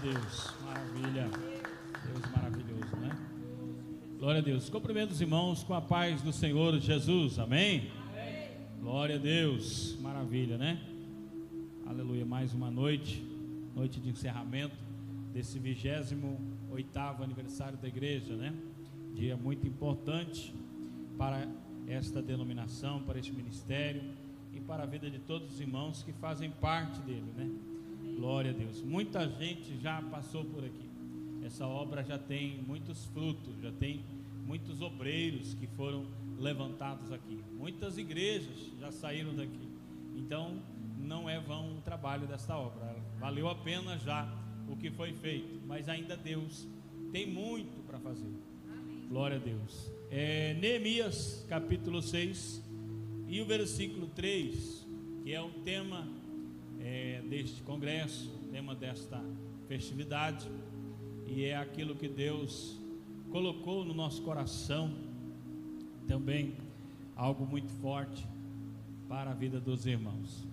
Deus, maravilha, Deus maravilhoso, né? Glória a Deus. Cumprimento os irmãos com a paz do Senhor Jesus, amém? Glória a Deus, maravilha, né? Aleluia, mais uma noite de encerramento desse 28º aniversário da igreja, né? Dia muito importante para esta denominação, para este ministério e para a vida de todos os irmãos que fazem parte dele, né? Glória a Deus. Muita gente já passou por aqui. Essa obra já tem muitos frutos, já tem muitos obreiros que foram levantados aqui. Muitas igrejas já saíram daqui. Então, não é vão o trabalho desta obra. Valeu a pena já o que foi feito, mas ainda Deus tem muito para fazer. Glória a Deus. Neemias capítulo 6 e o versículo 3, que é o tema deste congresso, tema desta festividade, e é aquilo que Deus colocou no nosso coração também, algo muito forte para a vida dos irmãos.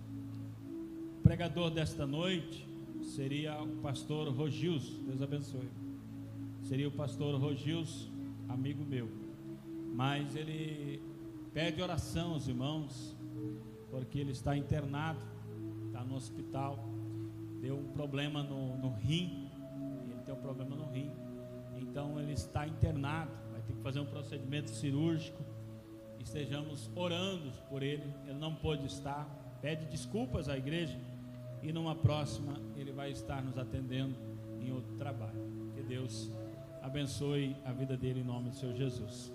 O pregador desta noite seria o pastor Rogilson, Deus abençoe. Seria o pastor Rogilson, amigo meu, mas ele pede oração aos irmãos, porque ele está internado, está no hospital, deu um problema no rim, ele tem um problema no rim, então ele está internado, vai ter que fazer um procedimento cirúrgico, estejamos orando por ele, ele não pôde estar, pede desculpas à igreja, e numa próxima ele vai estar nos atendendo em outro trabalho. Que Deus abençoe a vida dele em nome do Senhor Jesus.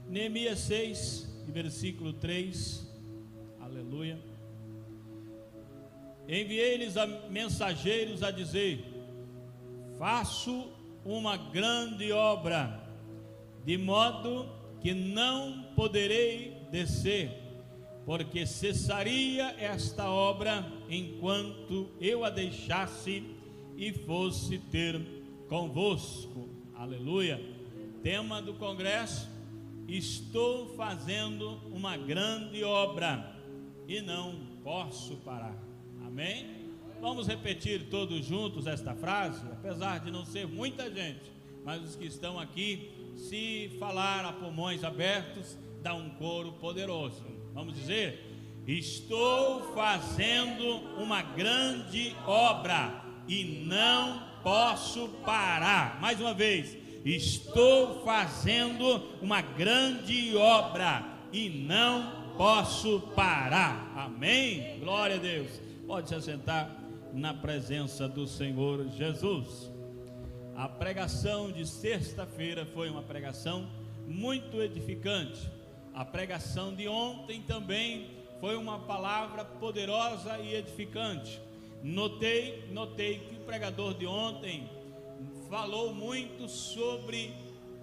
Neemias 6, versículo 3, aleluia. Enviei-lhes a mensageiros a dizer: faço uma grande obra, de modo que não poderei descer, porque cessaria esta obra enquanto eu a deixasse e fosse ter convosco. Aleluia. Tema do congresso: estou fazendo uma grande obra e não posso parar. Amém? Vamos repetir todos juntos esta frase, apesar de não ser muita gente, mas os que estão aqui, se falar a pulmões abertos, dá um coro poderoso. Vamos dizer: estou fazendo uma grande obra e não posso parar. Mais uma vez: estou fazendo uma grande obra e não posso parar. Amém? Glória a Deus. Pode se assentar na presença do Senhor Jesus. A pregação de sexta-feira foi uma pregação muito edificante. A pregação de ontem também foi uma palavra poderosa e edificante. Notei que o pregador de ontem falou muito sobre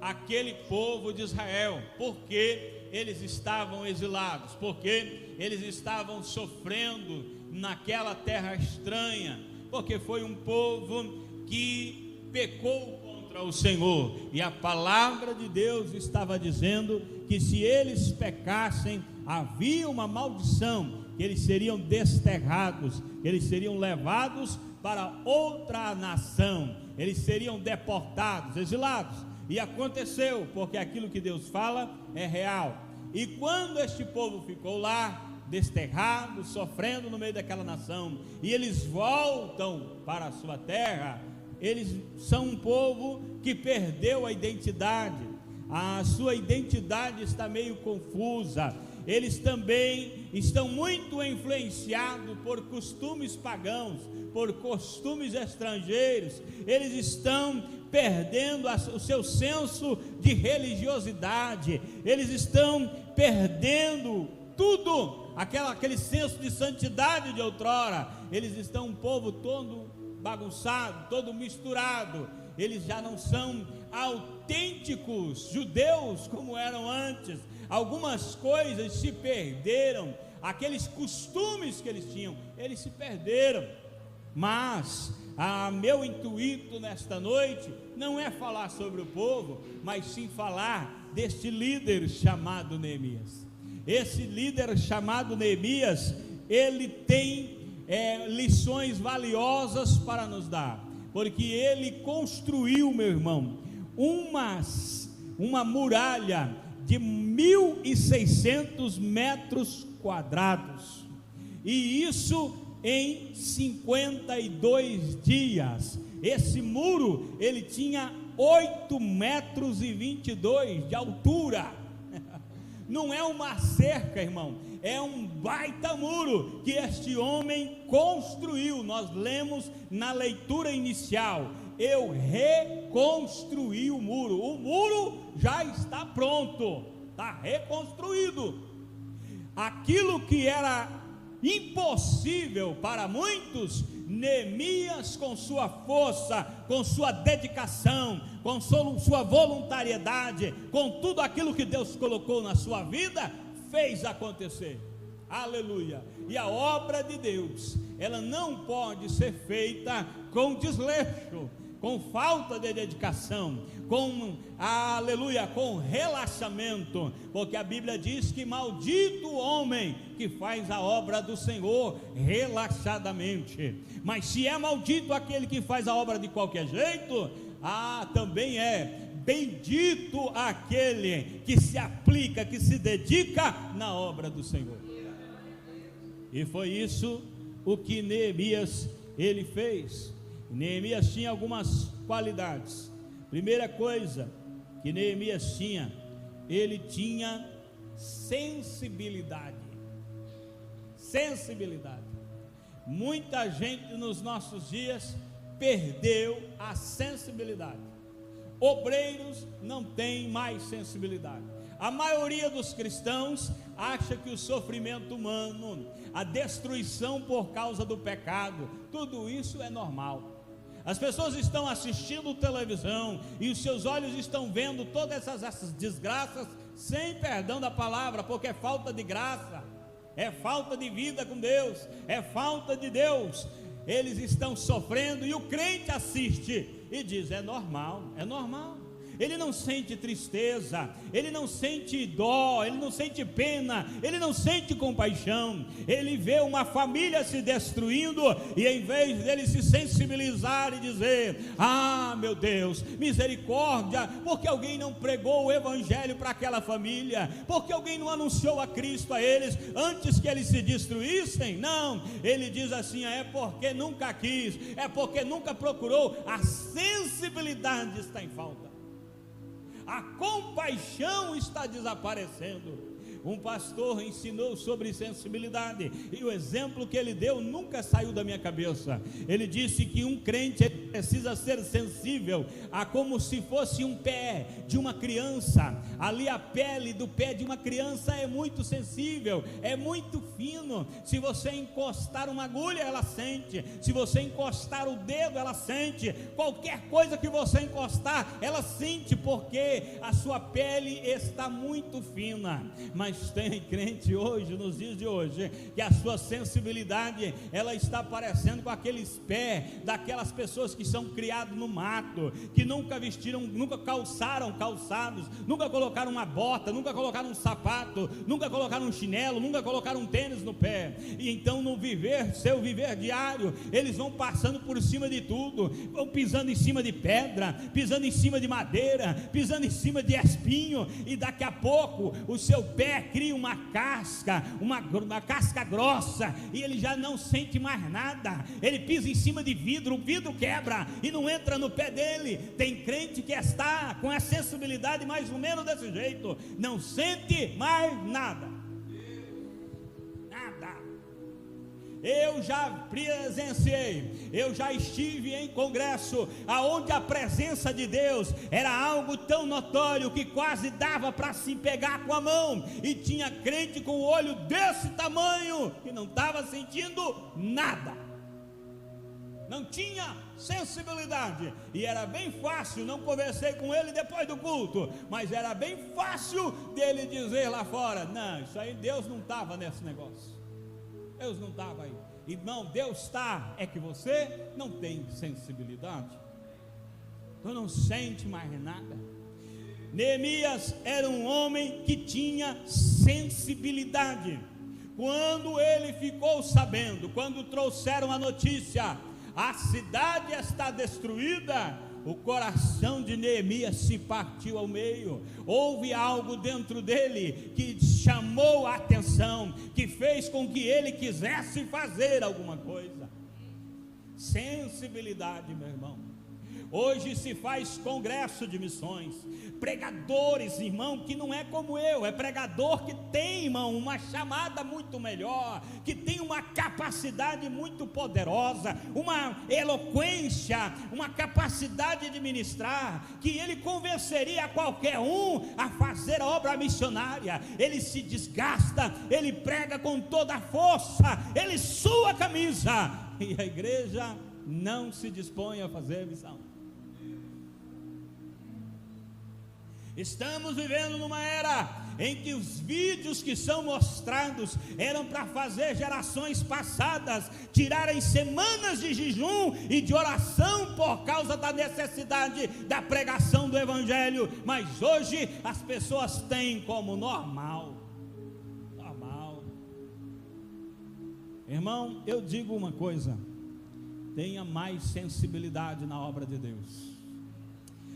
aquele povo de Israel, porque eles estavam exilados, porque eles estavam sofrendo naquela terra estranha, porque foi um povo que pecou contra o Senhor, e a palavra de Deus estava dizendo que se eles pecassem, havia uma maldição, que eles seriam desterrados, eles seriam levados para outra nação, eles seriam deportados, exilados. E aconteceu, porque aquilo que Deus fala é real. E quando este povo ficou lá, desterrado, sofrendo no meio daquela nação, e eles voltam para a sua terra, eles são um povo que perdeu a identidade, a sua identidade está meio confusa, eles também estão muito influenciados por costumes pagãos, por costumes estrangeiros, eles estão perdendo o seu senso de religiosidade, eles estão perdendo tudo, aquele senso de santidade de outrora, eles estão um povo todo bagunçado, todo misturado, eles já não são autênticos judeus como eram antes, algumas coisas se perderam, aqueles costumes que eles tinham, eles se perderam, mas meu intuito nesta noite não é falar sobre o povo, mas sim falar deste líder chamado Neemias. Esse líder chamado Neemias, ele tem lições valiosas para nos dar. porque ele construiu, meu irmão, uma muralha de 1.600 metros quadrados, e isso em 52 dias. Esse muro, ele tinha 8,22 metros de altura. Não é uma cerca, irmão, é um baita muro que este homem construiu. Nós lemos na leitura inicial: eu reconstruí o muro já está pronto, está reconstruído. Aquilo que era impossível para muitos, Neemias, com sua força, com sua dedicação, com sua voluntariedade, com tudo aquilo que Deus colocou na sua vida, fez acontecer. Aleluia. E a obra de Deus, ela não pode ser feita com desleixo, com falta de dedicação, com relaxamento, porque a Bíblia diz que maldito o homem que faz a obra do Senhor relaxadamente. Mas se é maldito aquele que faz a obra de qualquer jeito, também é bendito aquele que se aplica, que se dedica na obra do Senhor. E foi isso o que Neemias ele fez. Neemias tinha algumas qualidades. Primeira coisa que Neemias tinha, ele tinha sensibilidade. Muita gente nos nossos dias perdeu a sensibilidade. Obreiros não têm mais sensibilidade. A maioria dos cristãos acha que o sofrimento humano, a destruição por causa do pecado, tudo isso é normal. As pessoas estão assistindo televisão e os seus olhos estão vendo todas essas desgraças sem perdão da palavra, porque é falta de graça, é falta de vida com Deus, é falta de Deus. Eles estão sofrendo e o crente assiste e diz: é normal. Ele não sente tristeza, ele não sente dó, ele não sente pena, ele não sente compaixão. Ele vê uma família se destruindo e em vez dele se sensibilizar e dizer: meu Deus, misericórdia, porque alguém não pregou o evangelho para aquela família, porque alguém não anunciou a Cristo a eles antes que eles se destruíssem. Não, ele diz assim: é porque nunca quis, é porque nunca procurou. A sensibilidade está em falta. A compaixão está desaparecendo. Um pastor ensinou sobre sensibilidade e o exemplo que ele deu nunca saiu da minha cabeça. Ele disse que um crente precisa ser sensível a como se fosse um pé de uma criança. Ali a pele do pé de uma criança é muito sensível, é muito fino. Se você encostar uma agulha, ela sente. Se você encostar o dedo, ela sente. Qualquer coisa que você encostar, ela sente, porque a sua pele está muito fina. Mas tem crente hoje, nos dias de hoje, que a sua sensibilidade, ela está parecendo com aqueles pés daquelas pessoas que são criadas no mato, que nunca vestiram, nunca calçaram calçados, nunca colocaram uma bota, nunca colocaram um sapato, nunca colocaram um chinelo, nunca colocaram um tênis no pé. E então no seu viver diário, eles vão passando por cima de tudo, vão pisando em cima de pedra, pisando em cima de madeira, pisando em cima de espinho, e daqui a pouco o seu pé cria uma casca grossa, e ele já não sente mais nada. Ele pisa em cima de vidro, o vidro quebra e não entra no pé dele. Tem crente que está com a sensibilidade mais ou menos desse jeito, não sente mais nada. Eu já presenciei, eu já estive em congresso aonde a presença de Deus era algo tão notório que quase dava para se pegar com a mão, e tinha crente com o olho desse tamanho que não estava sentindo nada, não tinha sensibilidade, e era bem fácil. Não conversei com ele depois do culto, mas era bem fácil dele dizer lá fora: não, isso aí Deus não estava nesse negócio. Deus não estava aí. Irmão, Deus está, é que você não tem sensibilidade, tu não sente mais nada. Neemias era um homem que tinha sensibilidade. Quando ele ficou sabendo, quando trouxeram a notícia, a cidade está destruída, o coração de Neemias se partiu ao meio. Houve algo dentro dele que chamou a atenção, que fez com que ele quisesse fazer alguma coisa. Sensibilidade, meu irmão. Hoje se faz congresso de missões, pregadores, irmão, que não é como eu, é pregador que tem, irmão, uma chamada muito melhor, que tem uma capacidade muito poderosa, uma eloquência, uma capacidade de ministrar, que ele convenceria qualquer um a fazer a obra missionária. Ele se desgasta, ele prega com toda a força, ele sua a camisa, e a igreja não se dispõe a fazer missão. Estamos vivendo numa era em que os vídeos que são mostrados eram para fazer gerações passadas tirarem semanas de jejum e de oração por causa da necessidade da pregação do evangelho, mas hoje as pessoas têm como normal. Irmão, eu digo uma coisa: tenha mais sensibilidade na obra de Deus.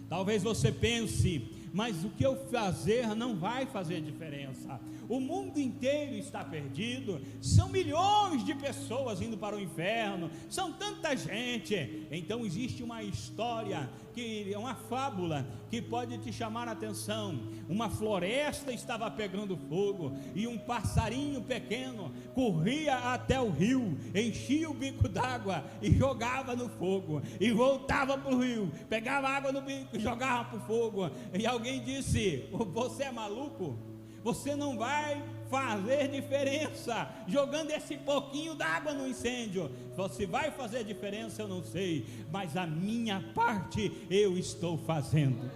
Talvez você pense, mas o que eu fazer não vai fazer diferença. O mundo inteiro está perdido, são milhões de pessoas indo para o inferno, são tanta gente. Então existe uma história, que é uma fábula, que pode te chamar a atenção. Uma floresta estava pegando fogo, e um passarinho pequeno corria até o rio, enchia o bico d'água e jogava no fogo, e voltava para o rio, pegava água no bico e jogava para o fogo. E alguém disse: você é maluco? Você não vai fazer diferença jogando esse pouquinho d'água no incêndio. Você vai fazer diferença, eu não sei, mas a minha parte eu estou fazendo.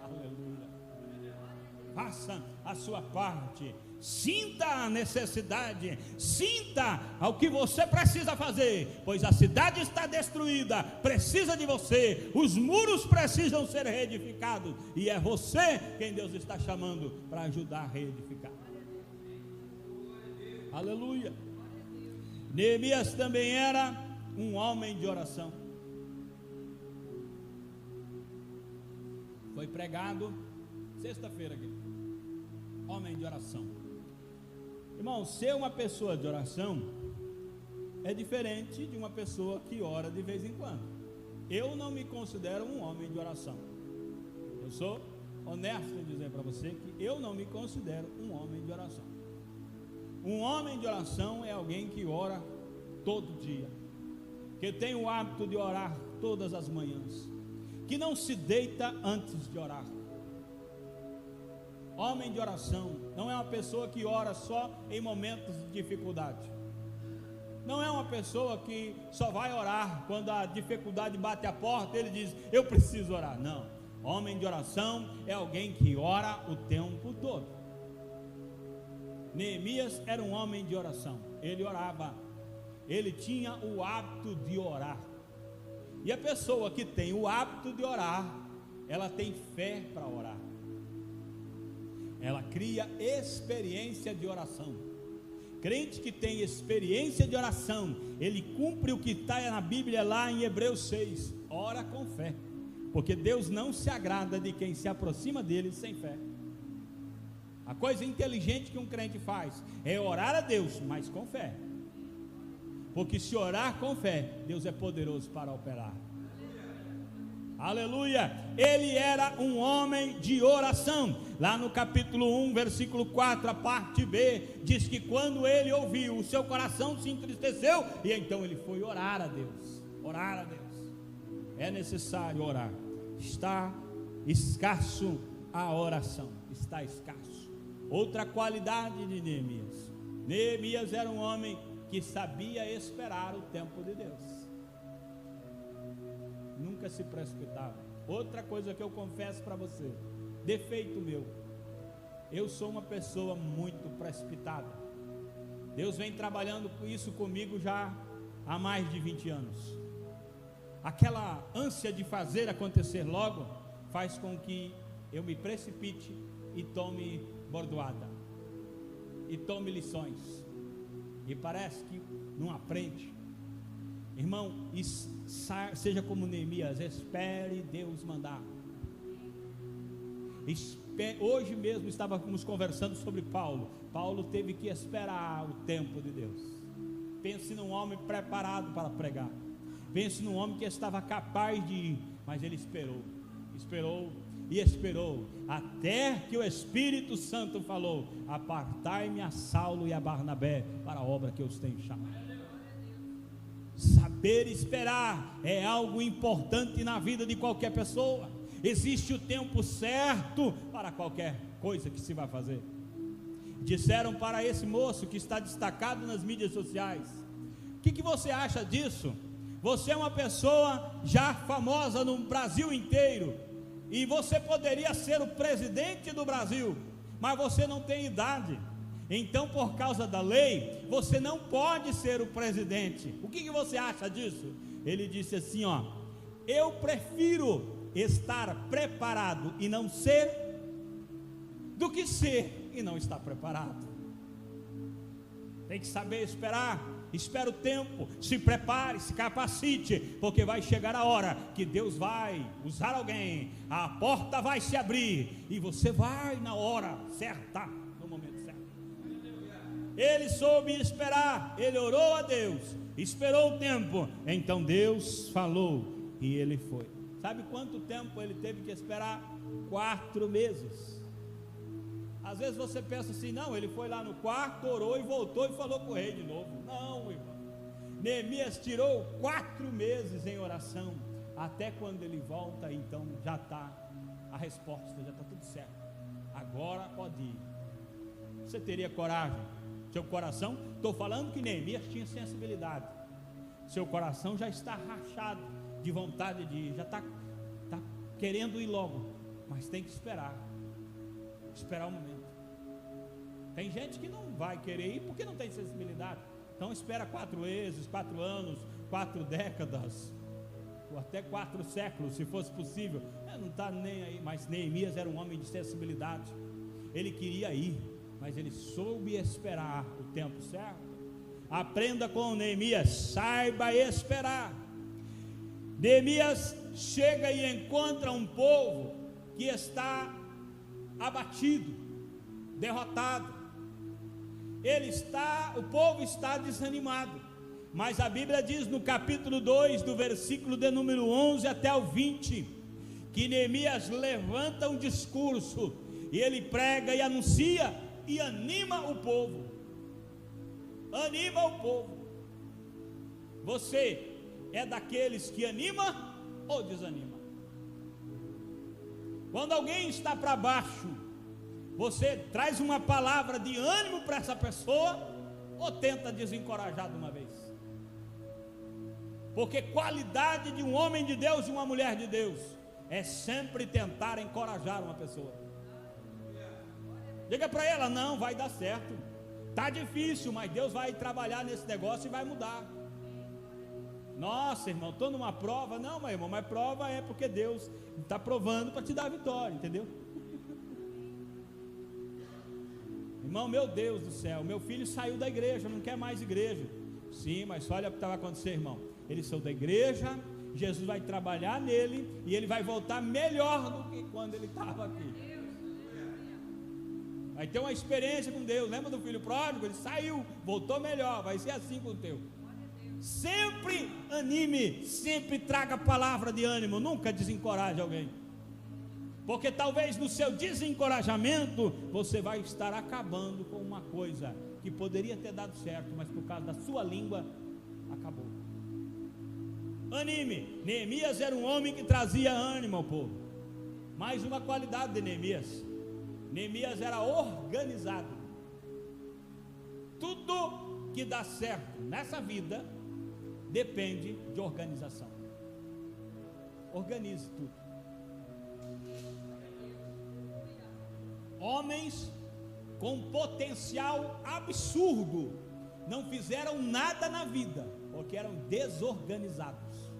Aleluia. Faça a sua parte. Sinta a necessidade, sinta o que você precisa fazer, pois a cidade está destruída, precisa de você, os muros precisam ser reedificados, e é você quem Deus está chamando para ajudar a reedificar. Aleluia. Neemias também era um homem de oração. Foi pregado sexta-feira aqui. Homem de oração. Irmão, ser uma pessoa de oração é diferente de uma pessoa que ora de vez em quando. Eu não me considero um homem de oração. Eu sou honesto em dizer para você que eu não me considero um homem de oração. Um homem de oração é alguém que ora todo dia, que tem o hábito de orar todas as manhãs, que não se deita antes de orar. Homem de oração não é uma pessoa que ora só em momentos de dificuldade. Não é uma pessoa que só vai orar quando a dificuldade bate a porta e ele diz: eu preciso orar. Não, homem de oração é alguém que ora o tempo todo. Neemias era um homem de oração. Ele orava, ele tinha o hábito de orar. E a pessoa que tem o hábito de orar, ela tem fé para orar. Ela cria experiência de oração. Crente que tem experiência de oração, ele cumpre o que está na Bíblia lá em Hebreus 6, ora com fé, porque Deus não se agrada de quem se aproxima dele sem fé. A coisa inteligente que um crente faz é orar a Deus, mas com fé, porque se orar com fé, Deus é poderoso para operar. Aleluia. Ele era um homem de oração. Lá no capítulo 1, versículo 4, a parte B, diz que quando ele ouviu, o seu coração se entristeceu, e então ele foi orar a Deus. Orar a Deus. É necessário orar. Está escasso a oração. Está escasso. Outra qualidade de Neemias. Neemias era um homem que sabia esperar o tempo de Deus. Nunca se precipitava. Outra coisa que eu confesso para você, defeito meu, eu sou uma pessoa muito precipitada. Deus vem trabalhando com isso comigo já há mais de 20 anos. Aquela ânsia de fazer acontecer logo faz com que eu me precipite e tome bordoada, e tome lições, e parece que não aprende. Irmão, seja como Neemias, espere Deus mandar. Hoje mesmo estávamos conversando sobre Paulo. Paulo teve que esperar o tempo de Deus. Pense num homem preparado para pregar. Pense num homem que estava capaz de ir, mas ele esperou, até que o Espírito Santo falou: apartai-me a Saulo e a Barnabé para a obra que eu os tenho chamado. Saber esperar é algo importante na vida de qualquer pessoa. Existe o tempo certo para qualquer coisa que se vai fazer. Disseram para esse moço que está destacado nas mídias sociais: o que você acha disso? Você é uma pessoa já famosa no Brasil inteiro, e você poderia ser o presidente do Brasil, mas você não tem idade. Então, por causa da lei, você não pode ser o presidente. O que você acha disso? Ele disse assim: eu prefiro estar preparado e não ser, do que ser e não estar preparado. Tem que saber esperar. Espera o tempo, se prepare, se capacite, porque vai chegar a hora que Deus vai usar alguém, a porta vai se abrir e você vai na hora certa, no momento certo. Ele soube esperar, ele orou a Deus, esperou o tempo, então Deus falou e ele foi. Sabe quanto tempo ele teve que esperar? 4 meses. Às vezes você pensa assim: não, ele foi lá no quarto, orou e voltou e falou com o rei de novo. Não, irmão. Neemias tirou 4 meses em oração, até quando ele volta, então já está a resposta, já está tudo certo. Agora pode ir. Você teria coragem? Seu coração, estou falando que Neemias tinha sensibilidade. Seu coração já está rachado de vontade de ir, já está querendo ir logo, mas tem que esperar o momento. Tem gente que não vai querer ir porque não tem sensibilidade, então espera 4 meses, 4 anos, 4 décadas, ou até 4 séculos, se fosse possível. Não está nem aí. Mas Neemias era um homem de sensibilidade, ele queria ir, mas ele soube esperar o tempo certo. Aprenda com Neemias, saiba esperar. Neemias chega e encontra um povo que está abatido, derrotado. O povo está desanimado, mas a Bíblia diz no capítulo 2, do versículo de número 11 até o 20, que Neemias levanta um discurso, e ele prega e anuncia, e anima o povo. Você é daqueles que anima ou desanima? Quando alguém está para baixo, você traz uma palavra de ânimo para essa pessoa, ou tenta desencorajar de uma vez? Porque qualidade de um homem de Deus e uma mulher de Deus é sempre tentar encorajar uma pessoa. Diga para ela: não, vai dar certo, está difícil, mas Deus vai trabalhar nesse negócio e vai mudar. Nossa, irmão, estou numa prova. Não, meu irmão, mas prova é porque Deus está provando para te dar a vitória, entendeu? Irmão, meu Deus do céu, meu filho saiu da igreja, não quer mais igreja. Sim, mas olha o que vai acontecer, irmão. Ele saiu da igreja, Jesus vai trabalhar nele, e ele vai voltar melhor do que quando ele estava aqui. Vai ter uma experiência com Deus. Lembra do filho pródigo? Ele saiu, voltou melhor. Vai ser assim com o teu. Sempre anime, sempre traga palavra de ânimo, nunca desencoraje alguém, porque talvez no seu desencorajamento você vai estar acabando com uma coisa que poderia ter dado certo, mas por causa da sua língua acabou. Anime. Neemias era um homem que trazia ânimo ao povo. Mais uma qualidade de Neemias: Neemias era organizado. Tudo que dá certo nessa vida depende de organização. Organize tudo. Homens com potencial absurdo não fizeram nada na vida porque eram desorganizados.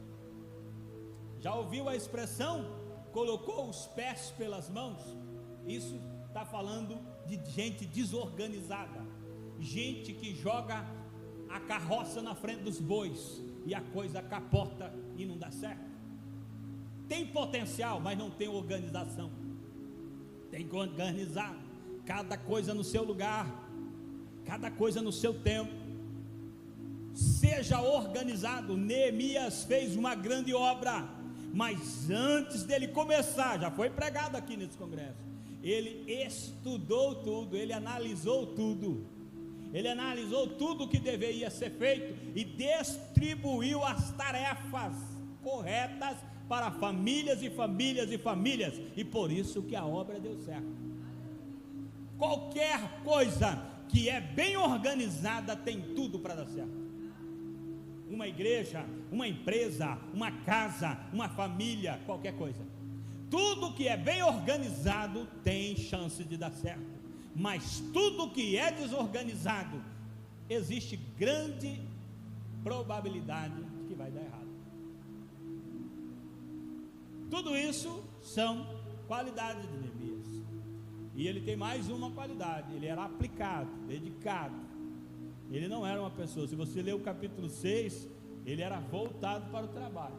Já ouviu a expressão colocou os pés pelas mãos? Isso está falando de gente desorganizada, gente que joga a carroça na frente dos bois, e a coisa capota e não dá certo. Tem potencial, mas não tem organização. Tem que organizar cada coisa no seu lugar, cada coisa no seu tempo. Seja organizado. Neemias fez uma grande obra, mas antes dele começar, já foi pregado aqui nesse congresso, ele estudou tudo, ele analisou tudo. Ele analisou tudo o que deveria ser feito e distribuiu as tarefas corretas para famílias e famílias e famílias, e por isso que a obra deu certo. Qualquer coisa que é bem organizada tem tudo para dar certo. Uma igreja, uma empresa, uma casa, uma família, qualquer coisa. Tudo que é bem organizado tem chance de dar certo, mas tudo que é desorganizado, existe grande probabilidade de que vai dar errado. Tudo isso são qualidades de Neemias. E ele tem mais uma qualidade: ele era aplicado, dedicado. Ele não era uma pessoa, se você ler o capítulo 6, ele era voltado para o trabalho,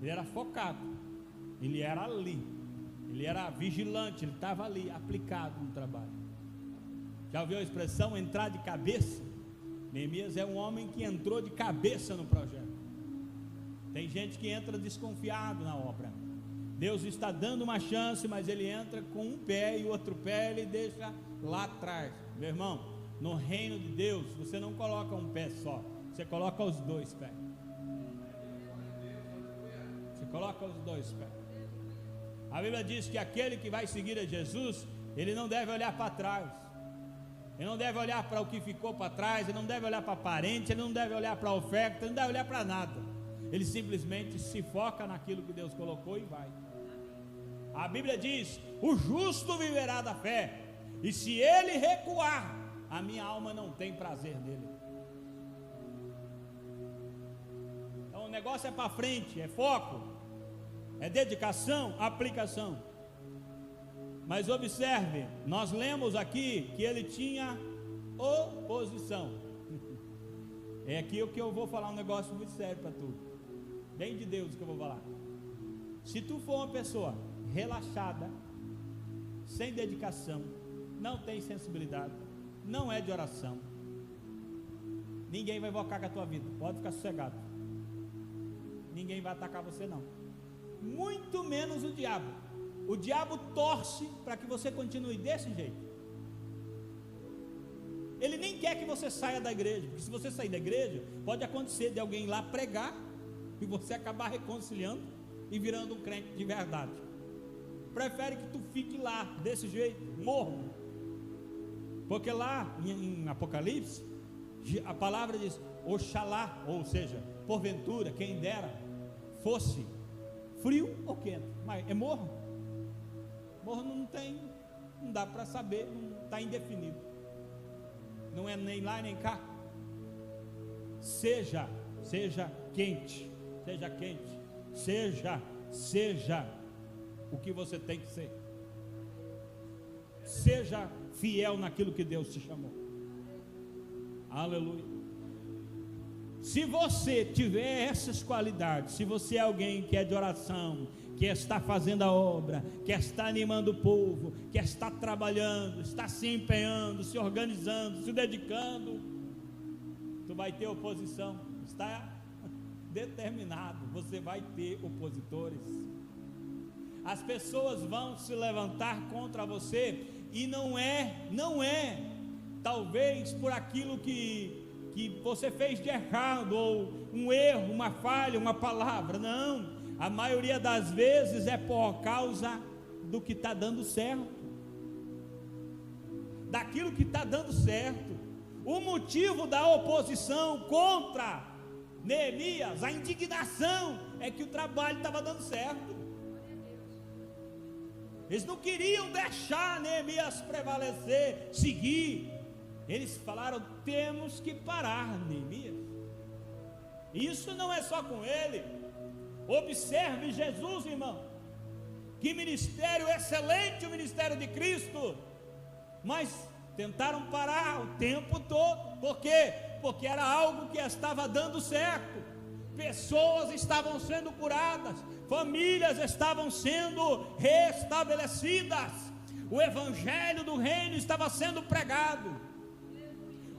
ele era focado, ele era ali, ele era vigilante, ele estava ali, aplicado no trabalho. Já ouviu a expressão entrar de cabeça? Neemias é um homem que entrou de cabeça no projeto. Tem gente que entra desconfiado na obra. Deus está dando uma chance, mas ele entra com um pé e o outro pé ele deixa lá atrás. Meu irmão, no reino de Deus, você não coloca um pé só, você coloca os dois pés. Você coloca os dois pés. A Bíblia diz que aquele que vai seguir a Jesus, ele não deve olhar para trás, ele não deve olhar para o que ficou para trás, ele não deve olhar para parente, ele não deve olhar para a oferta, ele não deve olhar para nada. Ele simplesmente se foca naquilo que Deus colocou e vai. A Bíblia diz: o justo viverá da fé, e se ele recuar, a minha alma não tem prazer nele. Então o negócio é para frente, é foco, é dedicação, aplicação. Mas observe, nós lemos aqui que ele tinha oposição. É aqui o que eu vou falar, um negócio muito sério para tu, bem de Deus que eu vou falar. Se tu for uma pessoa relaxada, sem dedicação, não tem sensibilidade, não é de oração, ninguém vai invocar com a tua vida, pode ficar sossegado. Ninguém vai atacar você não, muito menos o diabo. O diabo torce para que você continue desse jeito. Ele nem quer que você saia da igreja, porque se você sair da igreja, pode acontecer de alguém lá pregar e você acabar reconciliando e virando um crente de verdade. Prefere que tu fique lá desse jeito, morno. Porque lá em Apocalipse, a palavra diz: Oxalá, ou seja, porventura, quem dera, fosse frio ou quente, mas é morno. Morno não tem, não dá para saber, não está indefinido, não é nem lá nem cá. Seja quente, seja o que você tem que ser. Seja fiel naquilo que Deus te chamou. Aleluia. Se você tiver essas qualidades, se você é alguém que é de oração, que está fazendo a obra, que está animando o povo, que está trabalhando, está se empenhando, se organizando, se dedicando, tu vai ter oposição. Está determinado, você vai ter opositores. As pessoas vão se levantar contra você, e não é talvez por aquilo que você fez de errado, ou um erro, uma falha, uma palavra. Não, a maioria das vezes é por causa do que está dando certo, daquilo que está dando certo. O motivo da oposição contra Neemias, a indignação, é que o trabalho estava dando certo. Eles não queriam deixar Neemias prevalecer, seguir. Eles falaram: temos que parar Neemias. Isso não é só com ele. Observe Jesus, irmão. Que ministério excelente o ministério de Cristo. Mas tentaram parar o tempo todo. Por quê? Porque era algo que estava dando certo. pessoas estavam sendo curadas, famílias estavam sendo restabelecidas, o evangelho do reino estava sendo pregado,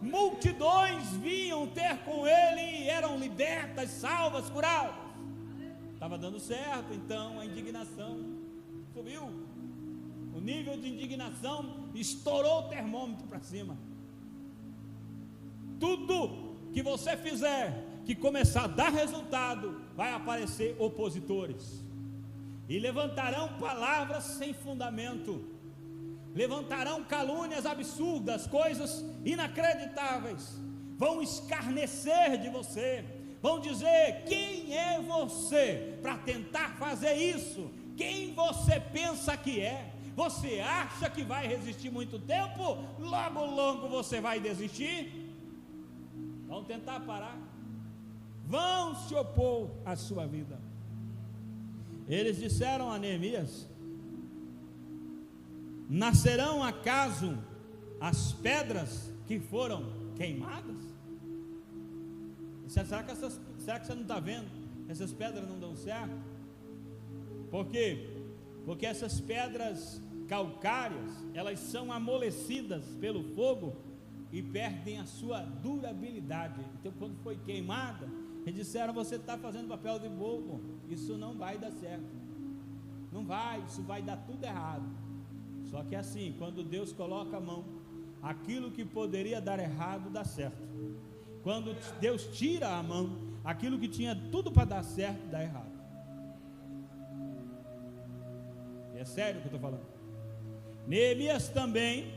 multidões vinham ter com ele e eram libertas, salvas, curadas. Estava dando certo. Então a indignação subiu, o nível de indignação estourou o termômetro para cima. Tudo que você fizer que começar a dar resultado, vai aparecer opositores, e levantarão palavras sem fundamento, levantarão calúnias absurdas, coisas inacreditáveis, vão escarnecer de você, vão dizer: quem é você para tentar fazer isso? Quem você pensa que é? Você acha que vai resistir muito tempo? Logo você vai desistir? Vão tentar parar, vão se opor à sua vida. Eles disseram a Neemias: nascerão acaso as pedras que foram queimadas? Será que você não está vendo? Essas pedras não dão certo. Por quê? Porque essas pedras calcárias, elas são amolecidas pelo fogo e perdem a sua durabilidade. Então, quando foi queimada, eles disseram: você está fazendo papel de bobo, isso não vai dar certo, não vai, isso vai dar tudo errado. Só que assim, quando Deus coloca a mão, aquilo que poderia dar errado dá certo. Quando Deus tira a mão, aquilo que tinha tudo para dar certo dá errado. E é sério o que eu estou falando. Neemias também,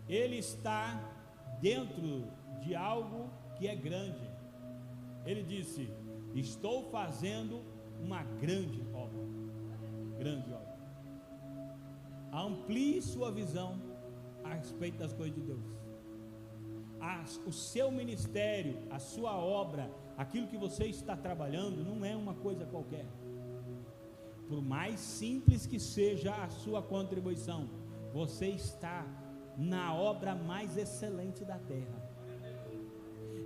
ele está dentro de algo que é grande. Ele disse: estou fazendo uma grande obra. Grande obra. Amplie sua visão a respeito das coisas de Deus. O seu ministério, a sua obra, aquilo que você está trabalhando, não é uma coisa qualquer. Por mais simples que seja a sua contribuição, você está na obra mais excelente da terra.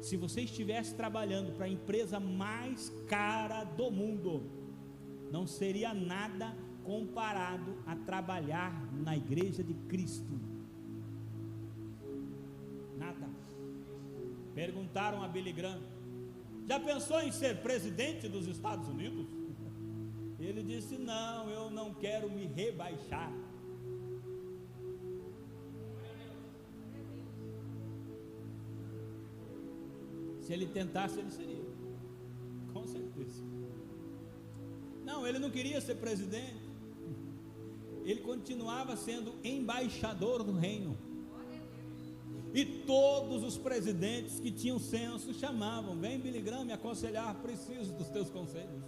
Se você estivesse trabalhando para a empresa mais cara do mundo, não seria nada comparado a trabalhar na igreja de Cristo. Nada. Perguntaram a Billy Graham: já pensou em ser presidente dos Estados Unidos? Ele disse: não, eu não quero me rebaixar. Se ele tentasse, ele seria, com certeza. Não, ele não queria ser presidente, ele continuava sendo embaixador do reino. E todos os presidentes que tinham senso chamavam: vem Billy Graham me aconselhar, preciso dos teus conselhos.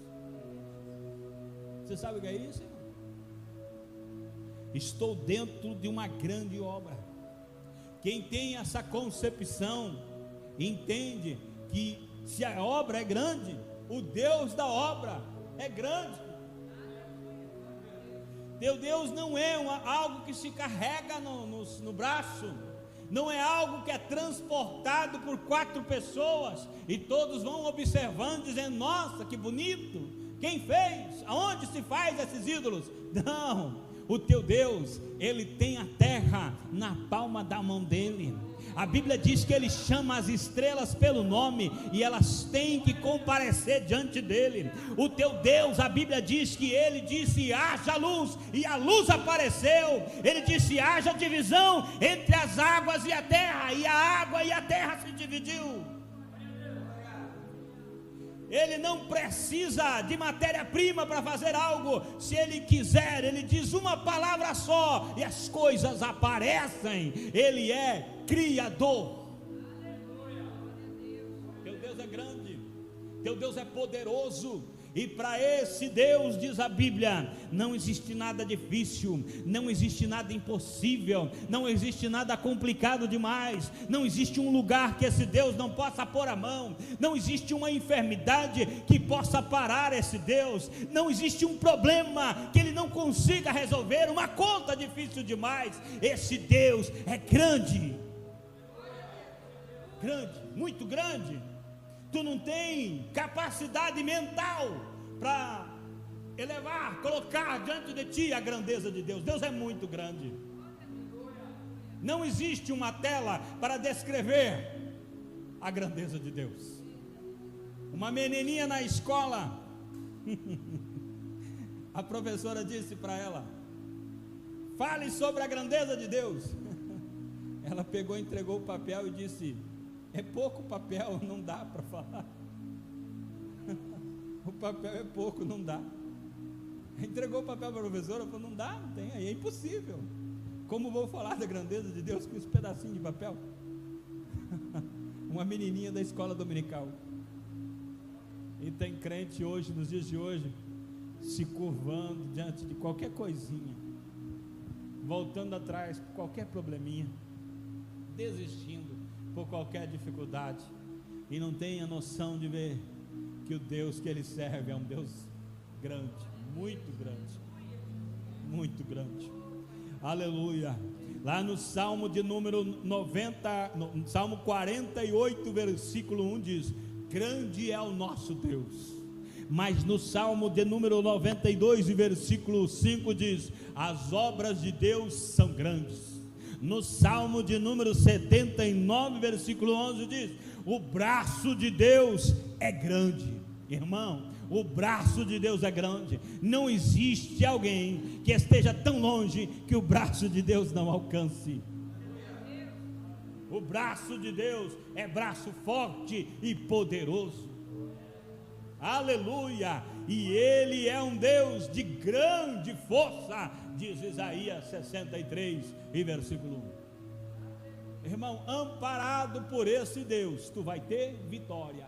Você sabe o que é isso, irmão? Estou dentro de uma grande obra. Quem tem essa concepção entende que se a obra é grande, o Deus da obra é grande. Teu Deus não é algo que se carrega no braço, não é algo que é transportado por 4 pessoas e todos vão observando, dizendo: nossa, que bonito, quem fez? Aonde se faz esses ídolos? Não, o teu Deus, ele tem a terra na palma da mão dele. A Bíblia diz que ele chama as estrelas pelo nome e elas têm que comparecer diante dele. O teu Deus, a Bíblia diz que ele disse: haja luz, e a luz apareceu. Ele disse: haja divisão entre as águas e a terra, e a água e a terra se dividiu. Ele não precisa de matéria-prima para fazer algo. Se ele quiser, ele diz uma palavra só e as coisas aparecem. Ele é criador. Teu Deus é grande, teu Deus é poderoso. E para esse Deus, diz a Bíblia, não existe nada difícil, não existe nada impossível, não existe nada complicado demais, não existe um lugar que esse Deus não possa pôr a mão, não existe uma enfermidade que possa parar esse Deus, não existe um problema que ele não consiga resolver, uma conta difícil demais. Esse Deus é grande, grande, muito grande. tu não tem capacidade mental para elevar, colocar diante de ti a grandeza de Deus. Deus é muito grande. Não existe uma tela para descrever a grandeza de Deus. Uma menininha na escola, a professora disse para ela: fale sobre a grandeza de Deus. Ela pegou, entregou o papel e disse: é pouco papel, não dá para falar. O papel é pouco, não dá. Entregou o papel para a professora, falou: não dá, não tem, aí é impossível. Como vou falar da grandeza de Deus com esse pedacinho de papel? Uma menininha da escola dominical. E tem crente hoje, nos dias de hoje, se curvando diante de qualquer coisinha, voltando atrás por qualquer probleminha, desistindo por qualquer dificuldade, e não tem a noção de ver que o Deus que ele serve é um Deus grande, muito grande, muito grande. Aleluia. Lá no Salmo de número 90, no Salmo 48, versículo 1 diz: grande é o nosso Deus. Mas no Salmo de número 92, versículo 5 diz: as obras de Deus são grandes. No Salmo de número 79, versículo 11 diz: o braço de Deus é grande. Irmão, o braço de Deus é grande. Não existe alguém que esteja tão longe que o braço de Deus não alcance. O braço de Deus é braço forte e poderoso. Aleluia. E ele é um Deus de grande força, diz Isaías 63 e versículo 1. Irmão, amparado por esse Deus, tu vai ter vitória,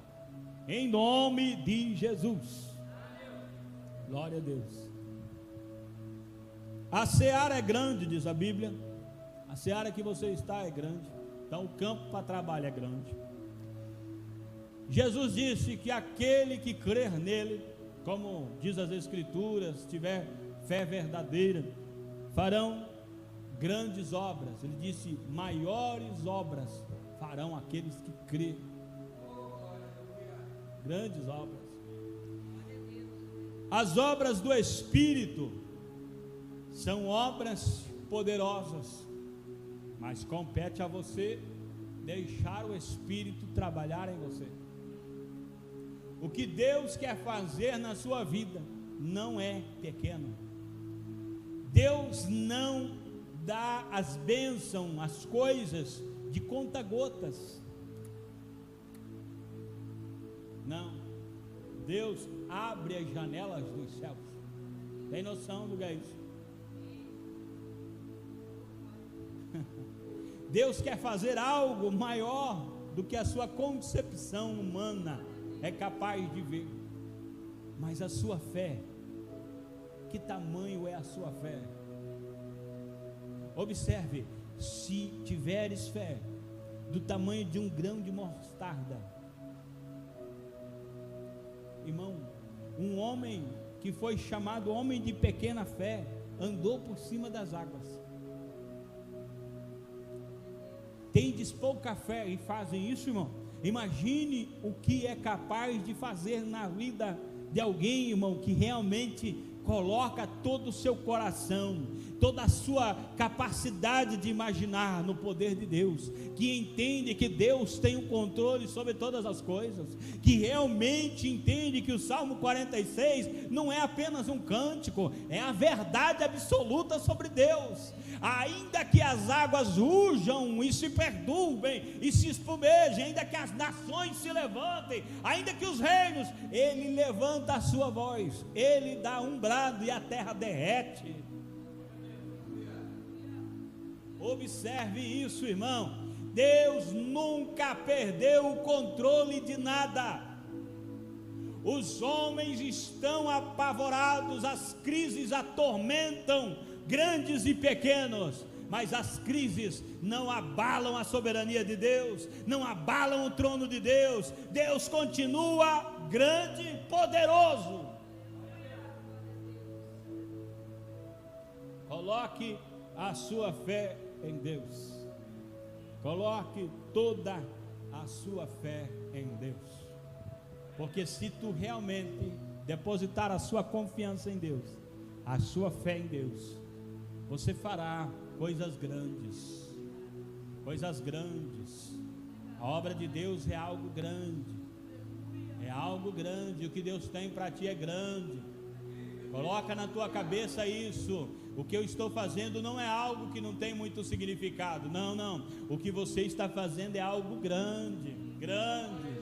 em nome de Jesus. Glória a Deus. A seara é grande, diz a Bíblia. A seara que você está é grande. Então o campo para trabalho é grande. Jesus disse que aquele que crer nele, como diz as Escrituras, tiver fé verdadeira, farão grandes obras. Ele disse: maiores obras farão aqueles que crerem. Grandes obras. As obras do Espírito são obras poderosas, mas compete a você deixar o Espírito trabalhar em você. O que Deus quer fazer na sua vida não é pequeno. Deus não dá as bênçãos, as coisas de conta-gotas. Não, Deus abre as janelas dos céus. Tem noção do que é isso? Deus quer fazer algo maior do que a sua concepção humana é capaz de ver. Mas a sua fé, que tamanho é a sua fé? Observe: se tiveres fé do tamanho de um grão de mostarda. Irmão, um homem que foi chamado homem de pequena fé, andou por cima das águas. Tendes pouca fé e fazem isso, irmão? Imagine o que é capaz de fazer na vida de alguém, irmão, que realmente coloca todo o seu coração, toda a sua capacidade de imaginar no poder de Deus, que entende que Deus tem o controle sobre todas as coisas, que realmente entende que o Salmo 46 não é apenas um cântico, é a verdade absoluta sobre Deus. Ainda que as águas rujam e se perturbem e se espumejem, ainda que as nações se levantem, ainda que os reinos, ele levanta a sua voz, ele dá um brado e a terra derrete. Observe isso, irmão. Deus nunca perdeu o controle de nada. Os homens estão apavorados, as crises atormentam grandes e pequenos, mas as crises não abalam a soberania de Deus, não abalam o trono de Deus. Deus continua grande e poderoso. Coloque a sua fé em Deus. Coloque toda a sua fé em Deus. Porque se tu realmente depositar a sua confiança em Deus, a sua fé em Deus, você fará coisas grandes. Coisas grandes. A obra de Deus é algo grande. É algo grande. O que Deus tem para ti é grande. Coloca na tua cabeça isso. O que eu estou fazendo não é algo que não tem muito significado. Não, não. O que você está fazendo é algo grande. Grande.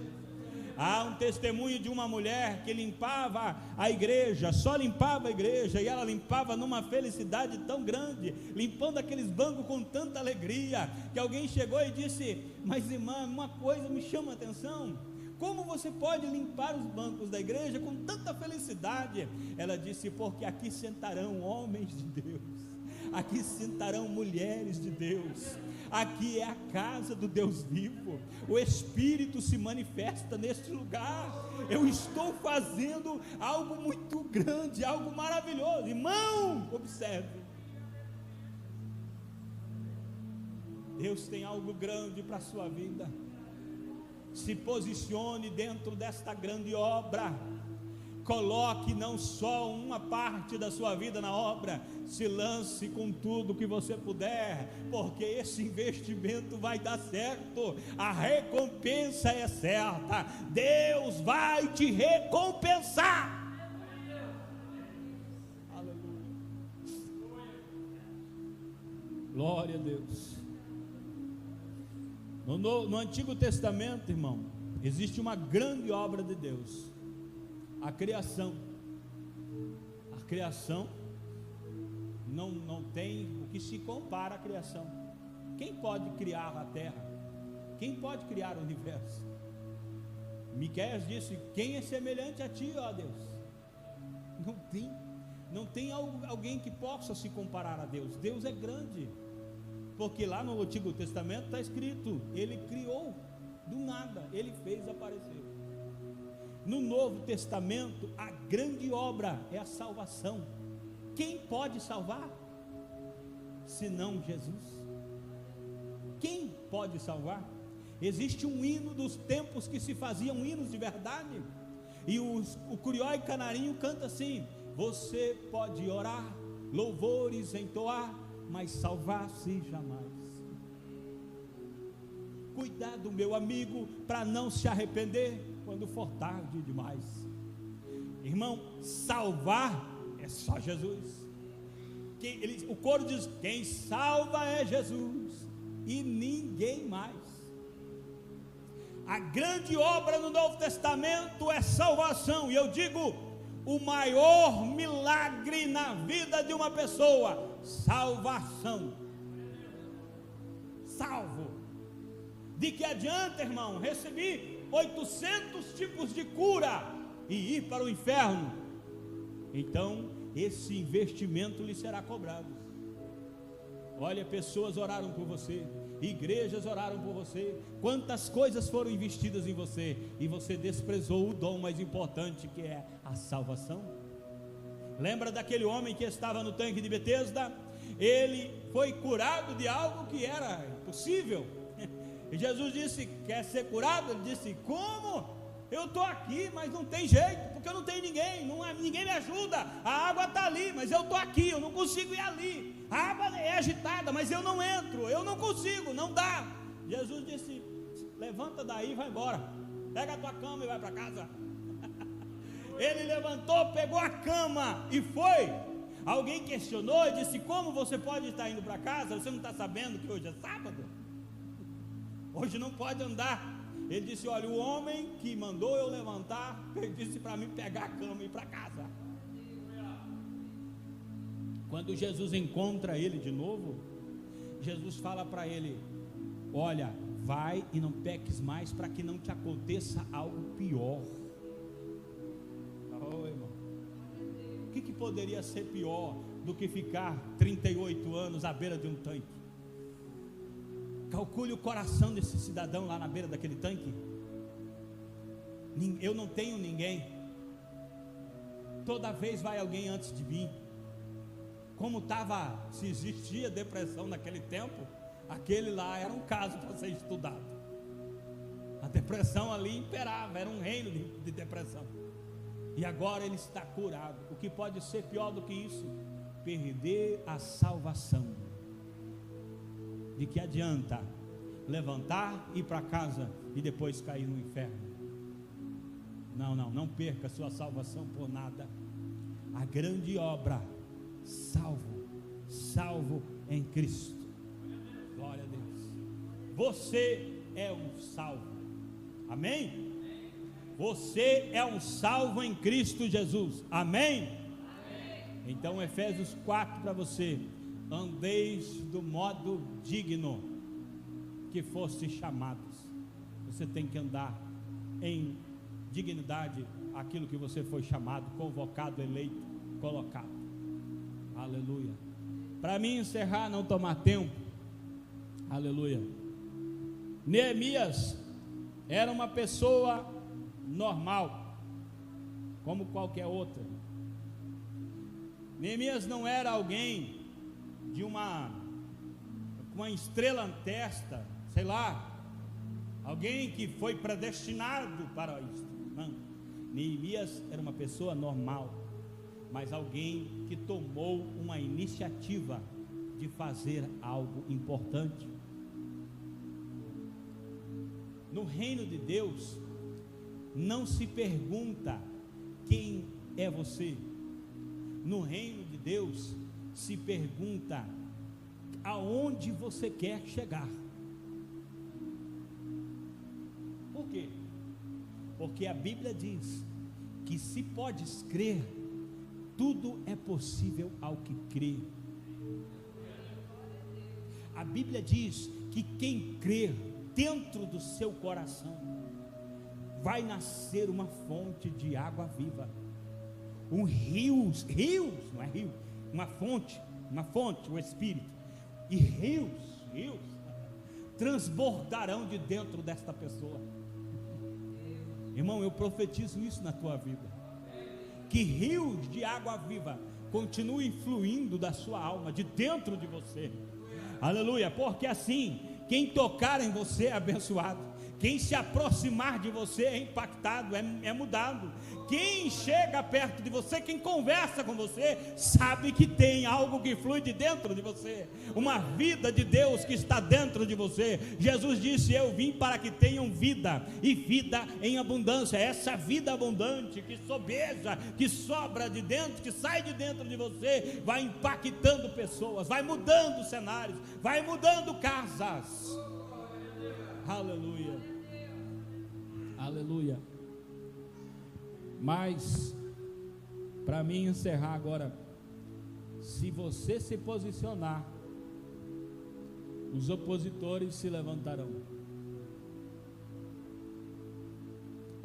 Há um testemunho de uma mulher que limpava a igreja, só limpava a igreja, e ela limpava numa felicidade tão grande, limpando aqueles bancos com tanta alegria, que alguém chegou e disse: mas irmã, uma coisa me chama a atenção, como você pode limpar os bancos da igreja com tanta felicidade? Ela disse: porque aqui sentarão homens de Deus, aqui sentarão mulheres de Deus, aqui é a casa do Deus vivo, o Espírito se manifesta neste lugar. Eu estou fazendo algo muito grande, algo maravilhoso. Irmão, observe, Deus tem algo grande para a sua vida. Se posicione dentro desta grande obra. Coloque não só uma parte da sua vida na obra, se lance com tudo que você puder, porque esse investimento vai dar certo, a recompensa é certa, Deus vai te recompensar. Aleluia. Glória a Deus. No Antigo Testamento, irmão, existe uma grande obra de Deus. A criação não tem o que se compara à criação. Quem pode criar a terra? Quem pode criar o universo? Miqueias disse: quem é semelhante a ti, ó Deus? Não tem alguém que possa se comparar a Deus. Deus é grande, porque lá no Antigo Testamento está escrito: ele criou do nada, ele fez aparecer. No Novo Testamento, a grande obra é a salvação. Quem pode salvar? Senão Jesus. Quem pode salvar? Existe um hino dos tempos que se faziam hinos de verdade, e o Curió e Canarinho canta assim: você pode orar, louvores entoar, mas salvar-se jamais. Cuidado, meu amigo, para não se arrepender quando for tarde demais. Irmão, salvar é só Jesus. O coro diz: quem salva é Jesus e ninguém mais. A grande obra no Novo Testamento é salvação. E eu digo, o maior milagre na vida de uma pessoa: salvação. Salvo. De que adianta, irmão, recebi 800 tipos de cura e ir para o inferno? Então esse investimento lhe será cobrado. Olha, pessoas oraram por você, igrejas oraram por você, quantas coisas foram investidas em você, e você desprezou o dom mais importante, que é a salvação. Lembra daquele homem que estava no tanque de Betesda? Ele foi curado de algo que era impossível. E Jesus disse: quer ser curado? Ele disse: como? Eu estou aqui, mas não tem jeito, porque eu não tenho ninguém, ninguém me ajuda. A água está ali, mas eu estou aqui, eu não consigo ir ali. A água é agitada, mas eu não entro, eu não consigo, não dá. Jesus disse: levanta daí e vai embora, pega a tua cama e vai para casa. Ele levantou, pegou a cama e foi. Alguém questionou e disse: como você pode estar indo para casa? Você não está sabendo que hoje é sábado? Hoje não pode andar. Ele disse: olha, o homem que mandou eu levantar, ele disse para mim pegar a cama e ir para casa. Quando Jesus encontra ele de novo, Jesus fala para ele: olha, vai e não peques mais, para que não te aconteça algo pior. Oh, irmão, o que poderia ser pior do que ficar 38 anos à beira de um tanque? Calcule o coração desse cidadão lá na beira daquele tanque. Eu não tenho ninguém, toda vez vai alguém antes de mim. Como estava, se existia depressão naquele tempo, aquele lá era um caso para ser estudado. A depressão ali imperava, era um reino de depressão. E agora ele está curado. O que pode ser pior do que isso? Perder a salvação. De que adianta levantar, ir para casa e depois cair no inferno? Não perca a sua salvação por nada. A grande obra, salvo em Cristo. Glória a Deus. Você é um salvo. Amém? Você é um salvo em Cristo Jesus. Amém? Então Efésios 4 para você: andeis do modo digno que foste chamados. Você tem que andar em dignidade, aquilo que você foi chamado, convocado, eleito, colocado. Aleluia. Para mim encerrar, não tomar tempo. Aleluia. Neemias era uma pessoa normal, como qualquer outra. Neemias não era alguém de uma estrela na testa, sei lá, alguém que foi predestinado para isso. Não. Neemias era uma pessoa normal, mas alguém que tomou uma iniciativa de fazer algo importante. No reino de Deus, não se pergunta quem é você. No reino de Deus, se pergunta aonde você quer chegar. Por quê? Porque a Bíblia diz que se podes crer, tudo é possível ao que crê. A Bíblia diz que quem crer dentro do seu coração vai nascer uma fonte de água viva. Rios, não é rio, uma fonte, o Espírito. E rios transbordarão de dentro desta pessoa. Irmão, eu profetizo isso na tua vida, que rios de água viva continuem fluindo da sua alma, de dentro de você. Aleluia, porque assim, quem tocar em você é abençoado, quem se aproximar de você é impactado, é mudado. Quem chega perto de você, quem conversa com você, sabe que tem algo que flui de dentro de você, uma vida de Deus que está dentro de você. Jesus disse: eu vim para que tenham vida, e vida em abundância. Essa vida abundante que sobeja, que sobra de dentro, que sai de dentro de você, vai impactando pessoas, vai mudando cenários, vai mudando casas. Aleluia, aleluia. Mas, para mim encerrar agora, se você se posicionar, os opositores se levantarão.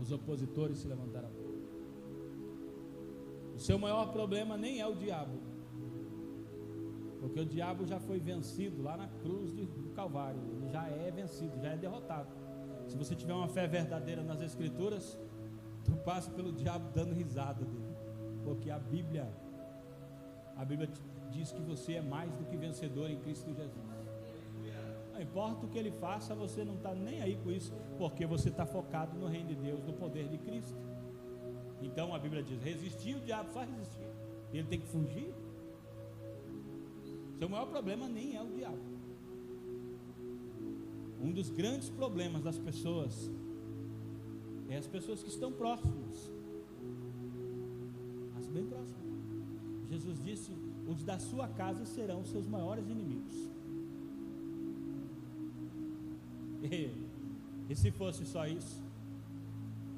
Os opositores se levantarão. O seu maior problema nem é o diabo, porque o diabo já foi vencido lá na cruz do Calvário. Ele já é vencido, já é derrotado. Se você tiver uma fé verdadeira nas Escrituras, tu passa pelo diabo dando risada dele, porque a Bíblia diz que você é mais do que vencedor em Cristo Jesus. Não importa o que ele faça, você não está nem aí com isso, porque você está focado no reino de Deus, no poder de Cristo. Então a Bíblia diz: resistir o diabo, só resistir, ele tem que fugir. Seu maior problema nem é o diabo. Um dos grandes problemas das pessoas é as pessoas que estão próximas, as bem próximas. Jesus disse: os da sua casa serão os seus maiores inimigos. E se fosse só isso,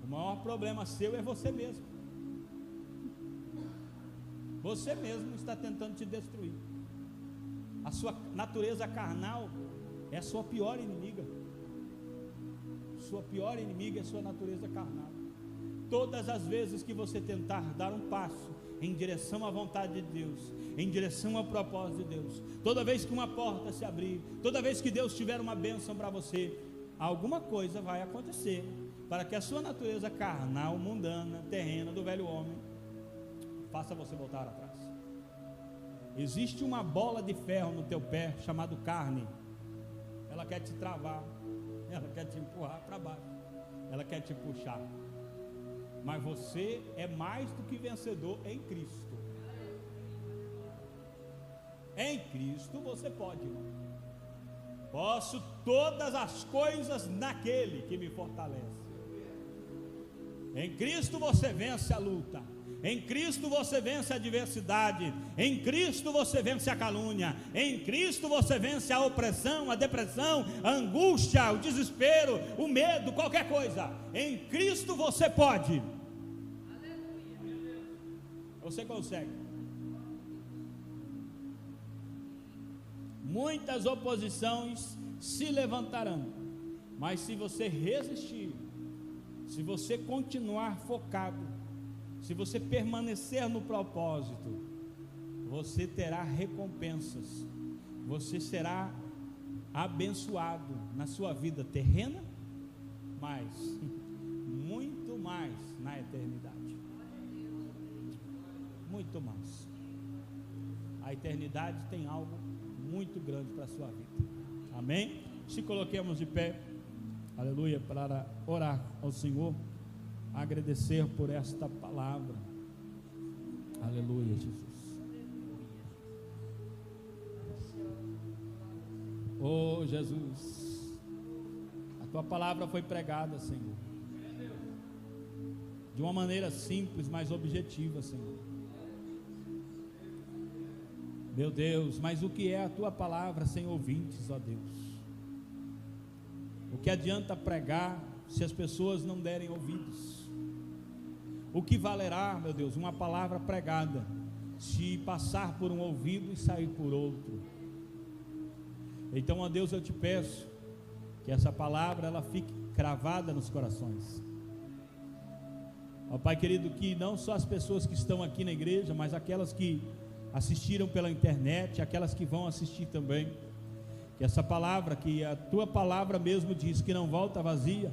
o maior problema seu é você mesmo. Você mesmo está tentando te destruir. A sua natureza carnal é a sua pior inimiga. Sua pior inimiga é a sua natureza carnal. Todas as vezes que você tentar dar um passo em direção à vontade de Deus, em direção ao propósito de Deus, toda vez que uma porta se abrir, toda vez que Deus tiver uma bênção para você, alguma coisa vai acontecer para que a sua natureza carnal, mundana, terrena, do velho homem, faça você voltar atrás. Existe uma bola de ferro no teu pé chamado carne. Ela quer te travar, ela quer te empurrar para baixo. ela quer te puxar. Mas você é mais do que vencedor em Cristo. Em Cristo você pode, irmão. Posso todas as coisas naquele que me fortalece. Em Cristo você vence a luta. Em Cristo você vence a adversidade. Em Cristo você vence a calúnia. Em Cristo você vence a opressão, a depressão, a angústia, o desespero, o medo, qualquer coisa. Em Cristo você pode. Você consegue. Muitas oposições se levantarão, mas se você resistir, se você continuar focado, se você permanecer no propósito, você terá recompensas, você será abençoado na sua vida terrena, mas muito mais na eternidade. Muito mais. A eternidade tem algo muito grande para a sua vida. Amém? Se coloquemos de pé, aleluia, para orar ao Senhor, agradecer por esta palavra. Aleluia, Jesus. Oh, Jesus, a tua palavra foi pregada, Senhor, de uma maneira simples, mas objetiva, Senhor. Meu Deus, mas o que é a tua palavra sem ouvintes, ó Deus? O que adianta pregar se as pessoas não derem ouvidos? O que valerá, meu Deus, uma palavra pregada se passar por um ouvido e sair por outro? Então, ó Deus, eu te peço que essa palavra ela fique cravada nos corações. Ó Pai querido, que não só as pessoas que estão aqui na igreja, mas aquelas que assistiram pela internet, aquelas que vão assistir também, que essa palavra, que a tua palavra mesmo diz que não volta vazia,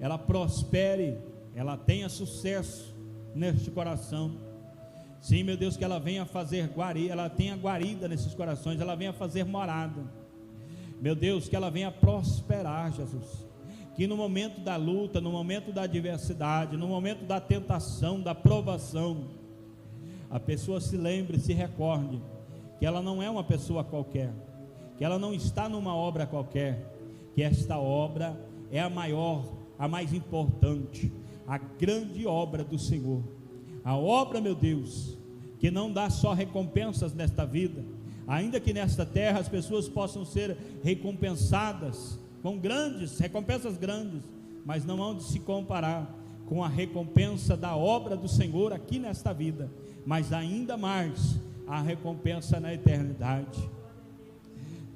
ela prospere, ela tenha sucesso neste coração. Sim, meu Deus, que ela venha fazer guarida, ela tenha guarida nesses corações, ela venha fazer morada. Meu Deus, que ela venha prosperar, Jesus. Que no momento da luta, no momento da adversidade, no momento da tentação, da provação, a pessoa se lembre, se recorde que ela não é uma pessoa qualquer, que ela não está numa obra qualquer, que esta obra é a maior, a mais importante, a grande obra do Senhor, a obra, meu Deus, que não dá só recompensas nesta vida, ainda que nesta terra as pessoas possam ser recompensadas com recompensas grandes, mas não hão de se comparar com a recompensa da obra do Senhor aqui nesta vida, mas ainda mais a recompensa na eternidade.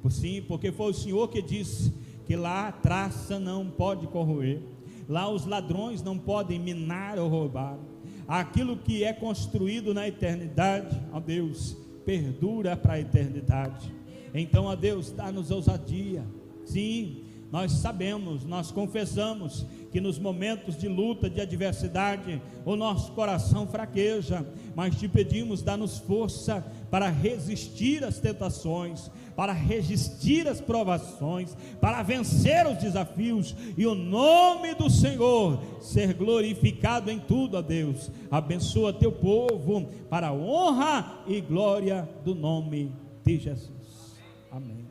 Sim, porque foi o Senhor que disse que lá a traça não pode corroer, lá os ladrões não podem minar ou roubar. Aquilo que é construído na eternidade, ó Deus, perdura para a eternidade. Então, ó Deus, dá-nos ousadia. Sim, nós sabemos, nós confessamos que nos momentos de luta, de adversidade, o nosso coração fraqueja, mas te pedimos, dá-nos força para resistir às tentações, para resistir às provações, para vencer os desafios, e o nome do Senhor ser glorificado em tudo, ó Deus. Abençoa teu povo, para a honra e glória do nome de Jesus. Amém.